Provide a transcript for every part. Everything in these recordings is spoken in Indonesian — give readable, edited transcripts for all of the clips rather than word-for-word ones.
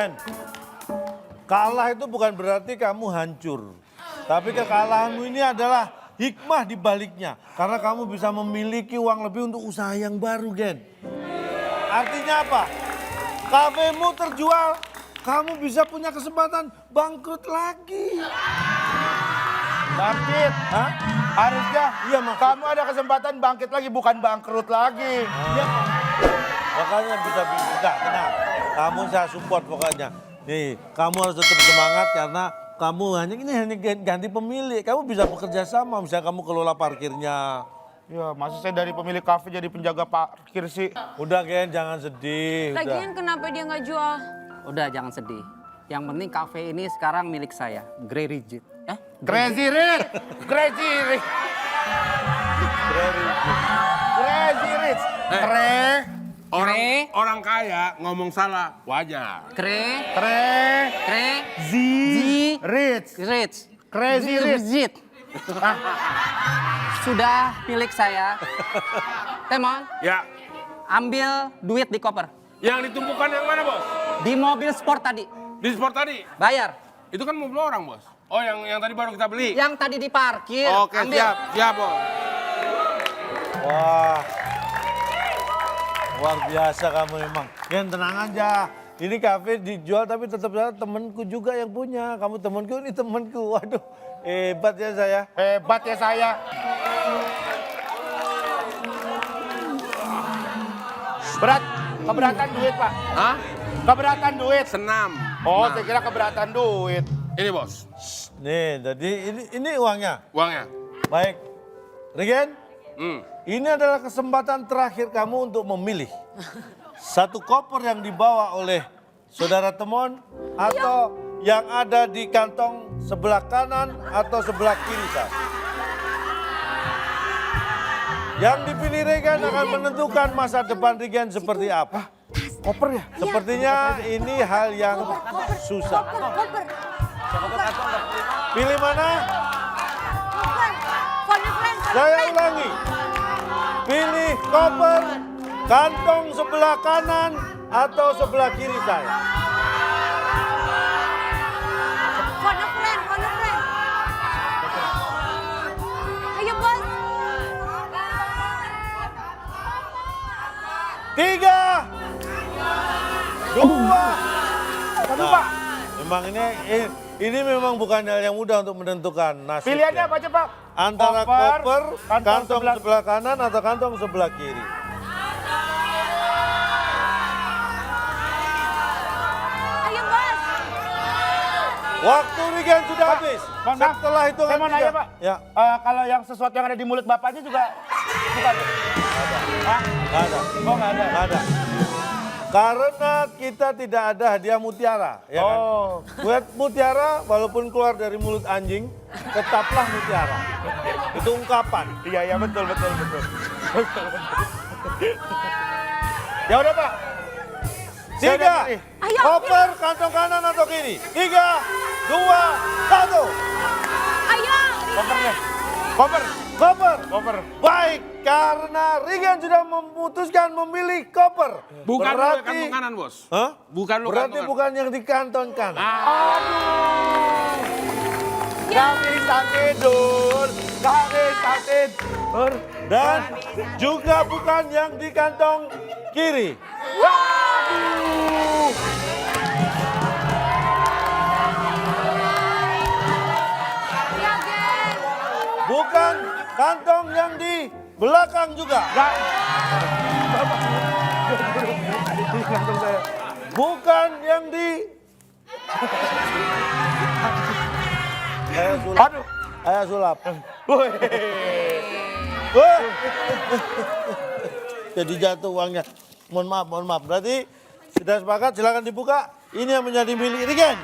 Gen, kalah itu bukan berarti kamu hancur. Tapi kekalahanmu ini adalah hikmah di baliknya. Karena kamu bisa memiliki uang lebih untuk usaha yang baru, Gen. Artinya apa? Kafemu terjual, kamu bisa punya kesempatan bangkrut lagi. Bangkit. Hah? Harusnya Iya, Mas. kamu ada kesempatan bangkit lagi, bukan bangkrut lagi. Iya. Makanya bisa tenang. Kamu saya support pokoknya. Nih, kamu harus tetap semangat karena kamu hanya ganti pemilik. Kamu bisa bekerja sama, misalnya kamu kelola parkirnya. Ya, masa saya dari pemilik kafe jadi penjaga parkir sih? Udah Gen, jangan sedih. Udah. Lagian kenapa dia nggak jual? Udah jangan sedih. Yang penting kafe ini sekarang milik saya, Grey Rigid. Crazy Rich! Crazy Rich! Crazy Rich! Orang kaya ngomong salah, wajar. Grey Z Rich! Rich. Crazy Rich! Rigid. Sudah milik saya. Temon, Ya, ambil duit di koper. yang ditumpukan yang mana, Bos? Di mobil sport tadi. Di sport tadi. Bayar. Itu kan mobil orang, Bos. Oh, yang tadi baru kita beli. Yang tadi diparkir. Oke, ambil. siap, Bos. Wah, luar biasa kamu memang. Gen, tenang aja. Ini kafe dijual tapi tetap temanku juga yang punya. Kamu temanku, ini temanku. Waduh, hebat ya saya. Hebat ya saya. Keberatan duit, Pak. Hah? Keberatan duit. Senam. Oh, Nah, saya kira keberatan duit. ini, Bos. Nih, jadi ini uangnya. Uangnya. Baik, Regen, Hmm. ini adalah kesempatan terakhir kamu untuk memilih. Satu koper yang dibawa oleh saudara Temon atau yang ada di kantong sebelah kanan atau sebelah kiri saya. Yang dipilih Regen akan menentukan masa depan Regen seperti apa. Koper ya? Sepertinya ini hal yang susah. Koper. Pilih mana? Friend. Saya ulangi. Pilih koper, kantong sebelah kanan atau sebelah kiri saya. Phone a friend. Ayo bos. 3, 2. Aduh, Pak. Memang ini memang bukan hal yang mudah untuk menentukan nasib. Pilihannya ya. apa aja, Pak? Antara koper, kantong sebelah- sebelah kanan atau kantong sebelah kiri. Ayo bos. Waktu Regen sudah Pak, habis. mohon maaf. Setelah itu Saya mau nanya, Pak. Ya, Kalau yang sesuatu yang ada di mulut Bapaknya juga bukan? Hah? nggak ada. Oh, nggak ada. Nggak ada. Karena kita tidak ada hadiah mutiara, ya kan? Oh. Buat mutiara, walaupun keluar dari mulut anjing, tetaplah mutiara. Itu ungkapan. Iya, betul. Ya udah, Pak. Saya udah 3, pilih. Ayo, koper, kantong kanan atau kiri. 3, 2, 1. Ayo. Koper deh. Koper. Baik, karena Regen sudah memutuskan memilih koper. Bukan lu Berarti, kantong kanan, Bos. Hah? Bukan lu Berarti kantong bukan yang di kantong kanan. Kami tidur. Dan juga bukan yang di kantong kiri. Ya geng. Bukan kantong yang di belakang juga. Bukan yang di... Saya sulap. Aduh. Saya sulap. Woi. Wah. Jadi jatuh uangnya. Mohon maaf. Berarti sudah sepakat, silakan dibuka. Ini yang menjadi milik Regen.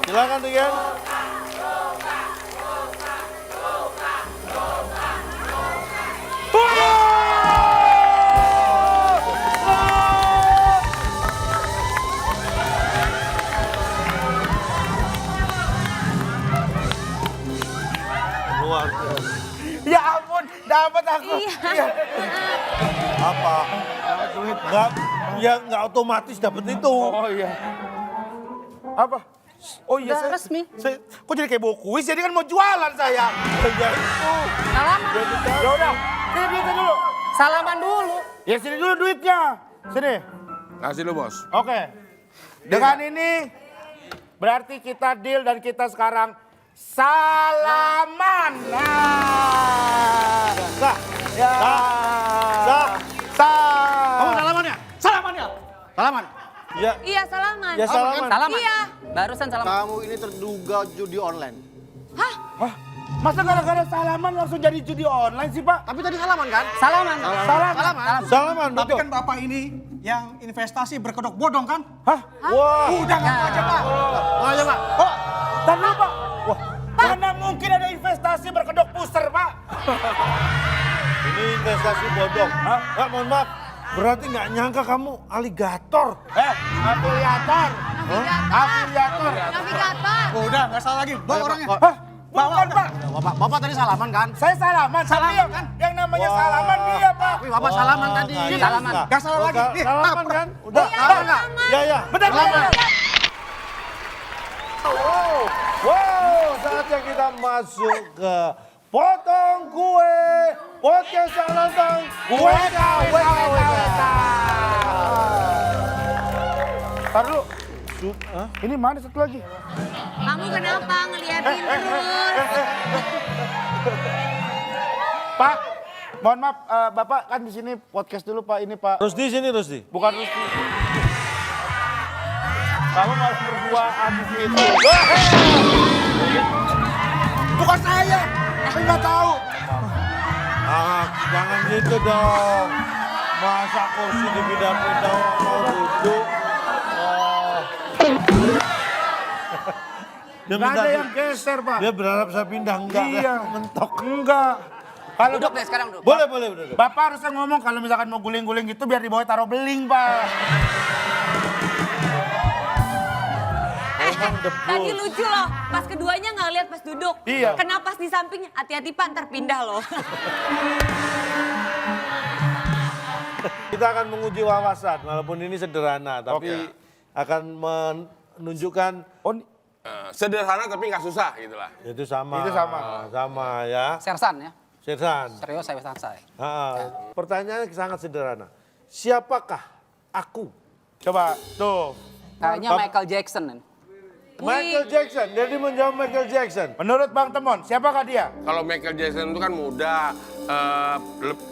Silakan Regen. Luar Iya. Apa? Enggak, ya nggak otomatis dapat itu. Oh iya. Apa? Oh iya, Udah resmi. Kok jadi kayak bawa kuis? Jadi kan mau jualan saya. Ya itu. Salaman. Ya udah, sini duitnya dulu. Salaman dulu. Ya sini dulu duitnya. Sini. Kasih lu, Bos. Oke. Dengan ini berarti kita deal dan kita sekarang salaman. Nah. Sah. Ya. Sah. Kamu salaman ya? Salaman ya? Salaman. Ya, Iya, salaman. ya salaman. Salaman. Iya. Barusan salaman. Kamu ini terduga judi online. Hah? Hah? Masa gara-gara salaman langsung jadi judi online sih, Pak? Tapi tadi salaman kan? Salaman. Salaman. Salaman, Tapi betul. kan Bapak ini yang investasi berkedok bodong kan? Hah? Wah. Udah ngaku aja Pak. Ayo Pak. Oh, tar dulu, Pak. Wah, mana mungkin ada investasi berkedok puser, Pak? Ini investasi bodong. Hah? Pak, mohon maaf. Berarti nggak nyangka kamu aligator. Afiliator. Afiliator. Navigator. Oh, udah nggak salah lagi. Bawa orangnya. Hah? Bukan, Pak. Bapak tadi salaman kan? Saya salaman. Salaman kan? Yang namanya salaman dia, Pak. Tapi Bapak salaman tadi. Salaman. Nggak salah lagi. Nih, Salaman kan? Udah. Salaman nggak? Ya, ya. Bentar, bentar. Wow, saatnya kita masuk ke potong kue. Podcast Salantang. WK. Tar dulu. Ini mana satu lagi? Kamu kenapa ngeliatin terus? Pak, mohon maaf, Bapak kan di sini podcast dulu, Pak. Ini Pak, Rusdi sini, Rusdi. bukan Rusdi. Kamu malah berduaan di situ. Bukan saya, saya nggak tahu. Ah, jangan gitu dong. Masa kursi dipindah-pindah mau duduk. Oh. Dia Nggak ada minta- yang geser, Pak. Dia berharap saya pindah, enggak. Iya, Mentok. enggak. Kalau Duduk deh sekarang duduk. Boleh, boleh, boleh. Bapak harusnya ngomong kalau misalkan mau guling-guling gitu biar di bawah taruh beling, Pak. Tadi lucu loh, pas keduanya nggak lihat pas duduk. Iya. Kena pas di sampingnya, hati-hati Pak, ntar pindah loh. Kita akan menguji wawasan, walaupun ini sederhana, tapi Oke. akan menunjukkan Oh, Sederhana tapi nggak susah gitu lah. itu sama. Itu sama. Sama ya. Sersan ya. Sersan. Serius saya selesai. Pertanyaannya sangat sederhana. Siapakah aku? coba tuh. Kayaknya Michael Jackson. Michael Jackson. Jadi menjawab Michael Jackson. Menurut Bang Temon, siapakah dia? Kalau Michael Jackson itu kan muda,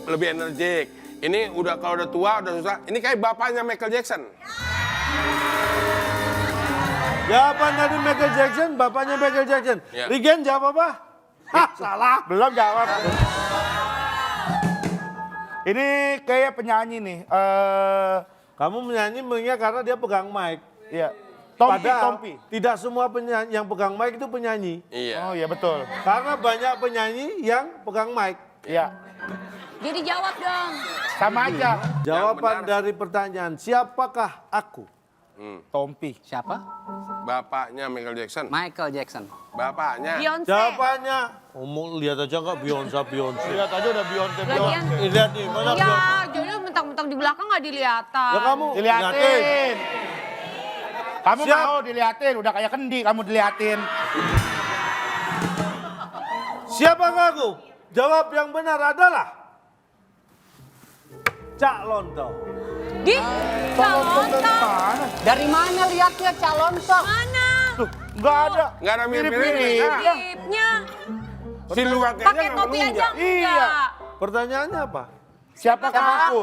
lebih energik. Ini udah kalau udah tua, udah susah. Ini kayak bapaknya Michael Jackson. Jawaban dari Michael Jackson, bapaknya Michael Jackson. Ya. Regen jawab apa? Hah, salah. Belum jawab. Ini kayak penyanyi nih. Kamu menyanyi mengingat karena dia pegang mic. Iya. Tompi, Padahal Tompi. tidak semua penyanyi yang pegang mic itu penyanyi. Iya. Oh iya betul. Karena banyak penyanyi yang pegang mic. Iya. Jadi jawab dong. Sama aja. Jawaban benar. dari pertanyaan, siapakah aku? Tompi. Siapa? Bapaknya Michael Jackson. Michael Jackson. Bapaknya. Beyonce. Jawabannya, lihat aja enggak Beyonce. Lihat aja udah Beyonce. Lagian, Lihat nih, mana ya Beyonce? jadi mentang-mentang di belakang nggak diliatan. Ya kamu Diliatin. Kamu Siap. mau diliatin, udah kayak kendi kamu diliatin. Siapakah aku? Jawab yang benar adalah Cak Lontong. Di calon Mana? Dari mana lihatnya calon tok? mana? Tuh, nggak ada. Nggak ada mirip-mirip. Mirip-mirip. Tipnya. Siluetnya Pakai nggak topi menunjuk. aja Iya. enggak? Pertanyaannya apa? Siapakah aku?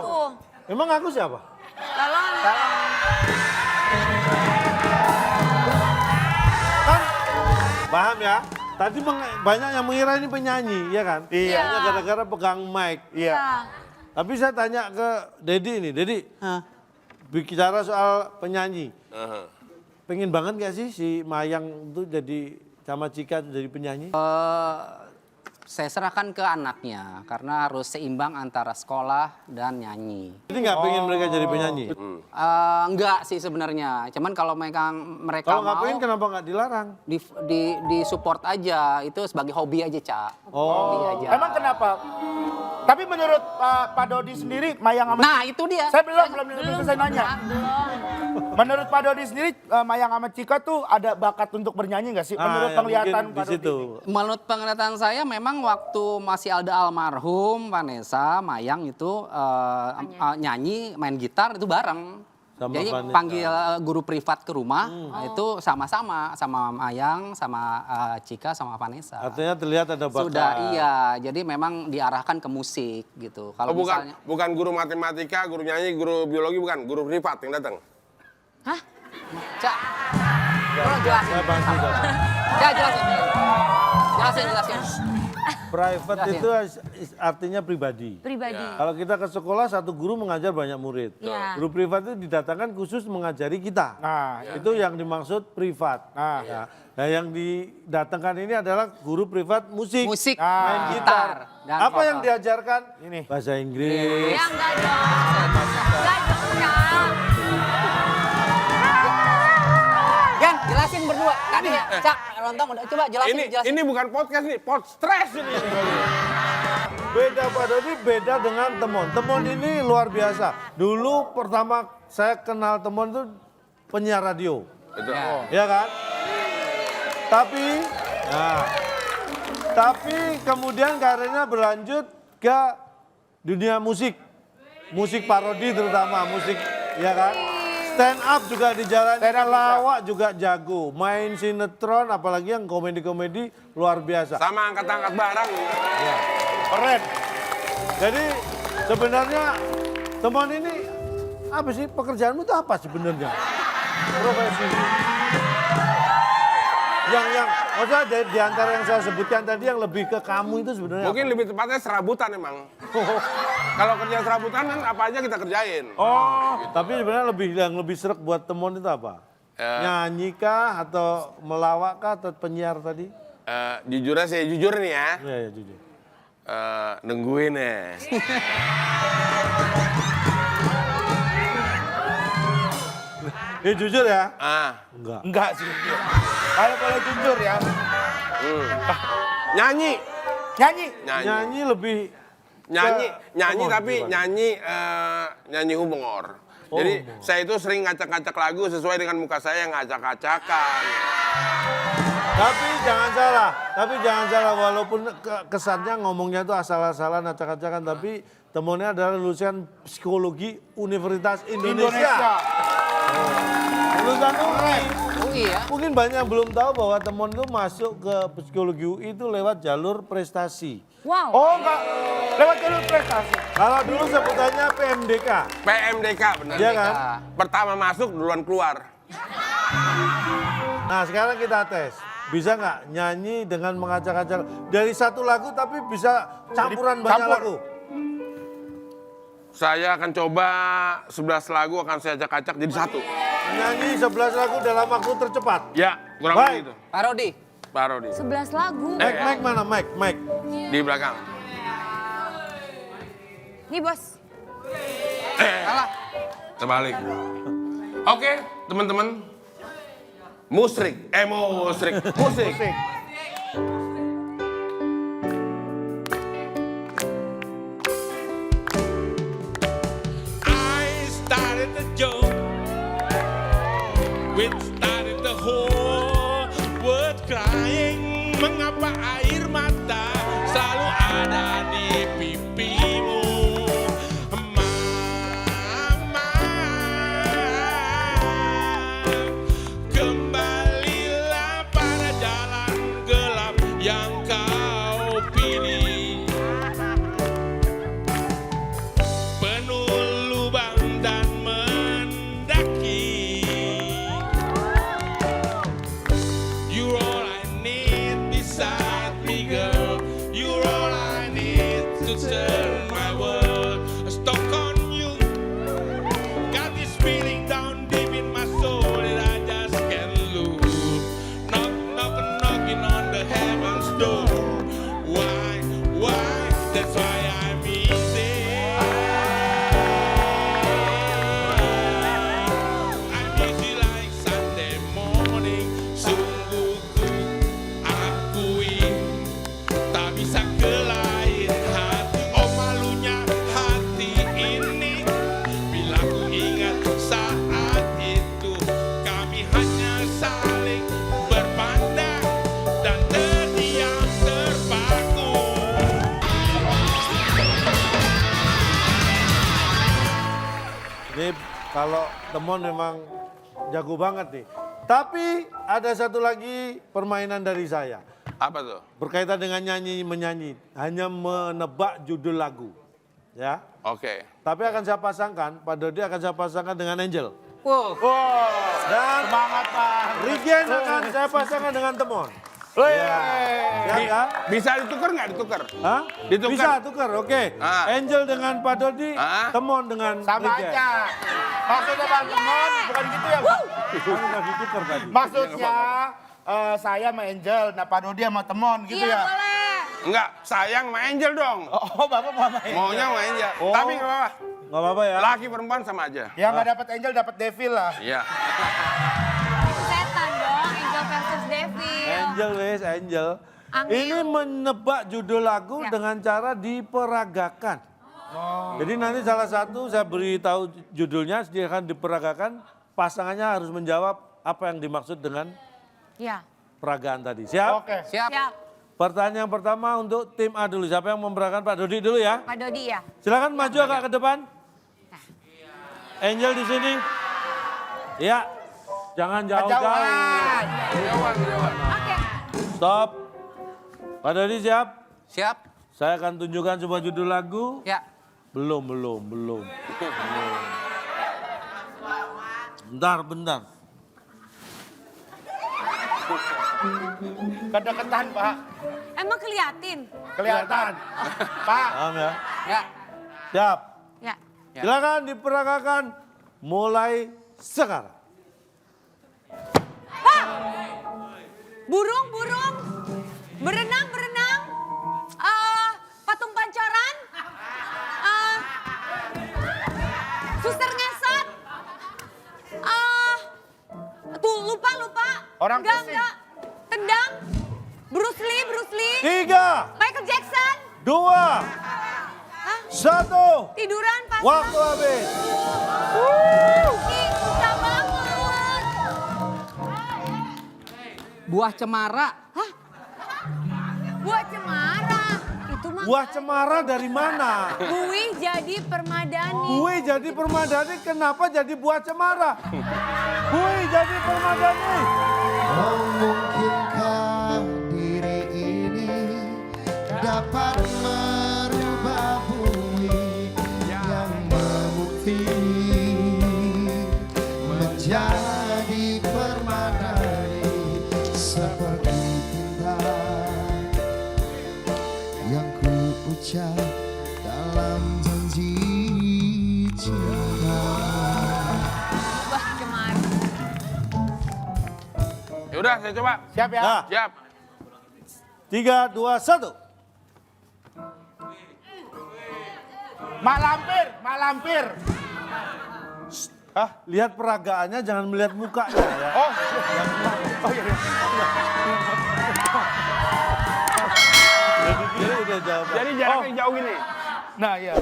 Emang aku siapa? Calon. Kan paham ya? Tadi banyak yang mengira ini penyanyi, ya kan? Iya. Hanya gara-gara pegang mic. Iya. Tapi saya tanya ke Dedi ini, Dedi, bicara soal penyanyi. Pengen banget gak sih si Mayang itu jadi sama Cika itu jadi penyanyi? Saya serahkan ke anaknya karena harus seimbang antara sekolah dan nyanyi. Jadi nggak pengen mereka jadi penyanyi? Enggak sih sebenarnya. Cuman kalau mereka Kalau nggak mau pengen kenapa nggak dilarang? di support aja, itu sebagai hobi aja, Cak. Oh. Hobi aja. Emang kenapa? Tapi menurut Pak Dodi sendiri, Mayang sama Nah, itu dia. Saya belum selesai nanya. Menurut Pak Dodi sendiri, Mayang sama Cika tuh ada bakat untuk bernyanyi nggak sih? Menurut ya penglihatan mungkin Pak di situ. Dodi. Menurut penglihatan saya memang waktu masih ada almarhum Vanessa, Mayang itu nyanyi, main gitar itu bareng. Sama Jadi Vanessa. panggil guru privat ke rumah, itu sama-sama, sama Mayang, sama Cika, sama Vanessa. Artinya terlihat ada bakat. Sudah iya, jadi memang diarahkan ke musik gitu. Kalau misalnya bukan guru matematika, guru nyanyi, guru biologi, bukan. Guru privat yang datang. Hah? Cak, tolong jelasin. Saya bantu, Cak. Cak, jelasin. Private Jelasin. itu artinya pribadi. Pribadi. Kalau kita ke sekolah, satu guru mengajar banyak murid. Iya. Guru privat itu didatangkan khusus mengajari kita. Nah, Itu yang dimaksud privat. Nah. Ya. Nah, yang didatangkan ini adalah guru privat musik. Musik, Main gitar. dan Apa vokal. yang diajarkan? Ini. Bahasa Inggris. Ya enggak dong. Enggak dong, Kak. Gan, jelasin berdua. Tadi ya, Cak, Rontong udah coba jelasin. Ini bukan podcast nih, pod stress ini. Beda Pak Dodi, beda dengan Temon. Temon ini luar biasa. Dulu pertama saya kenal Temon itu penyiar radio. Itu. Ya kan? Tapi kemudian karirnya berlanjut ke dunia musik. Musik parodi terutama, musik ya kan? Stand up juga dijalani, lawak juga jago. Main sinetron apalagi yang komedi-komedi luar biasa. Sama angkat-angkat barang. Ya, keren. Jadi sebenarnya Temon ini apa sih pekerjaanmu itu apa sebenarnya? Profesi. Yang maksudnya di antara yang saya sebutkan tadi yang lebih ke kamu itu sebenarnya. Mungkin lebih tepatnya serabutan emang. Kalau kerja serabutan kan apa aja kita kerjain. Tapi sebenarnya yang lebih seret buat Temon itu apa? Nyanyi kah atau melawak kah atau penyiar tadi? Jujur aja sih, jujur nih ya. Ya jujur. Nungguin ya. Ya jujur ya? Enggak. Enggak sih. Kalau boleh jujur ya. Nyanyi. Nyanyi. Nyanyi lebih Nyanyi Temon, tapi gimana? nyanyi humor. Jadi saya itu sering ngacak-ngacak lagu sesuai dengan muka saya yang ngacak-ngacakan. Tapi jangan salah walaupun kesannya ngomongnya itu asal-asalan acak-acakan tapi Temonnya adalah lulusan psikologi Universitas Indonesia. Lulusan UI. UI ya. Mungkin banyak yang belum tahu bahwa Temon itu masuk ke psikologi UI itu lewat jalur prestasi. Wow. Oh enggak, lewat jalur prestasi. Kalau dulu sebutannya PMDK. PMDK benar. Iya kan? Pertama masuk duluan keluar. Nah sekarang kita tes. Bisa nggak nyanyi dengan mengacak-acak dari satu lagu tapi bisa campuran banyak Campur. lagu? Saya akan coba 11 lagu akan saya acak-acak jadi satu. Nyanyi 11 lagu dalam waktu tercepat. Ya, kurang Baik. lebih itu. Parodi. Parodi. 11 lagu. Mike mana Mike? Di belakang. Nih, Bos. Salah. Terbalik. Oke, teman-teman. Musik. Musik. I started the joke, which started the whole world crying. Mengapa air mata selalu ada di pipimu, Mama? Kembalilah pada jalan gelap yang kau pilih. Penuh lubang dan mendaki. kalau Temon memang jago banget nih. Tapi ada satu lagi permainan dari saya. Apa tuh? Berkaitan dengan nyanyi-menyanyi. Hanya menebak judul lagu. Ya. Oke. Tapi akan saya pasangkan, Pak Dodi akan saya pasangkan dengan Angel. Wow. Dan Semangat Pak. Regen akan saya pasangkan dengan Temon. Iya. Ya kan? Bisa ditukar nggak ditukar? Hah? Ditukar. Bisa tukar, oke. Ah. Angel dengan Pak Dodi, Ah. Temon dengan Sama Regen. aja. Maksudnya Bang Temon, bukan gitu ya Bang? Kamu nggak ditukar tadi. Maksudnya saya sama Angel, nah Pak Dodi sama Temon gitu Iya ya? boleh. Enggak, sayang sama Angel dong. Oh Bapak mau main? Maunya sama Angel. Oh. Tapi nggak apa-apa. Nggak apa-apa ya. Laki perempuan sama aja. Yang nggak dapat Angel dapat Devil lah. Iya. Setan dong, Angel versus Devil. Angel wes, Angel. Angel. Ini menebak judul lagu Ya. dengan cara diperagakan. Jadi nanti salah satu saya beritahu judulnya, dia akan diperagakan, pasangannya harus menjawab apa yang dimaksud dengan Ya. peragaan tadi. Siap? Oke. Siap. Siap. Pertanyaan pertama untuk tim A dulu. Siapa yang memperagakan? Pak Dodi dulu ya. Pak Dodi ya. Silakan maju agak ke depan. Angel di sini. Ya. Jangan jauh-jauh. Kejauhan. Oke. Stop. Pak Dodi siap? Siap. Saya akan tunjukkan sebuah judul lagu. Ya. Belum. Bentar. Kedekatan Pak. Emang keliatin? Kelihatan. Pak. Paham ya? Ya. Siap. Ya. Ya. Silakan diperagakan mulai sekarang. Burung. Berenang. Patung pancoran. Suster ngesot. Tuh lupa. Orang enggak. pusing. Tendang. Bruce Lee. 3, Michael Jackson. 2, Hah? 1. Tiduran pas. Waktu habis. Ih, susah banget. Buah cemara. Buah cemara. Itu mah Buah cemara dari mana? buih jadi permadani. Buih jadi permadani, kenapa jadi buah cemara? Buih jadi permadani. Oh, mungkinkah diri ini dapat merubah bumi yang memutih menjadi permadani seperti cinta yang ku ucap dalam janji cinta. Buah cemara. Yaudah, saya coba. Siap ya? Nah, Siap. 3, 2, 1. Mak lampir. Hah? Lihat peragaannya, jangan melihat mukanya ya. Oh iya. Jadi dia udah jawab. Jadi jaraknya jauh gini. Nah iya.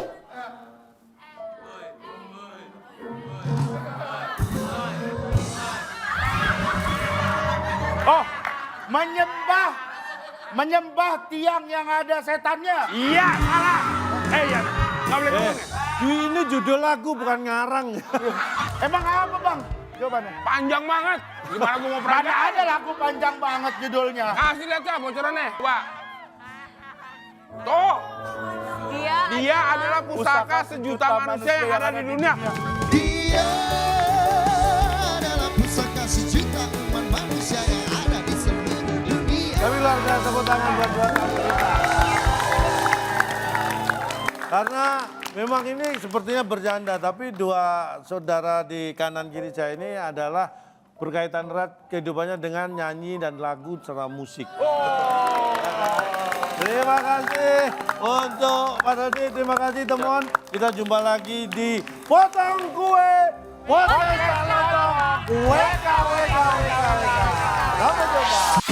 Oh, menyembah tiang yang ada setannya. Iya, salah. Iya. Nggak boleh ngomong ya? Ini judul lagu bukan ngarang. Emang apa Bang? Jawabannya. Panjang banget. Gimana gue mau Mana peragaan? ada lagu panjang banget judulnya. Kasih lihat ya bocorannya. Coba. Tuh, dia adalah pusaka sejuta manusia yang ada di dunia. Dia adalah pusaka sejuta umat manusia yang ada di seluruh dunia. Tapi luar biasa, tepuk tangan buat kita. Karena memang ini sepertinya bercanda, tapi dua saudara di kanan kiri saya ini adalah berkaitan erat kehidupannya dengan nyanyi dan lagu serta musik. Terima kasih untuk Pak Dodi, terima kasih teman. Kita jumpa lagi di Potong Kue, Potong Kue, Kue. Sampai jumpa.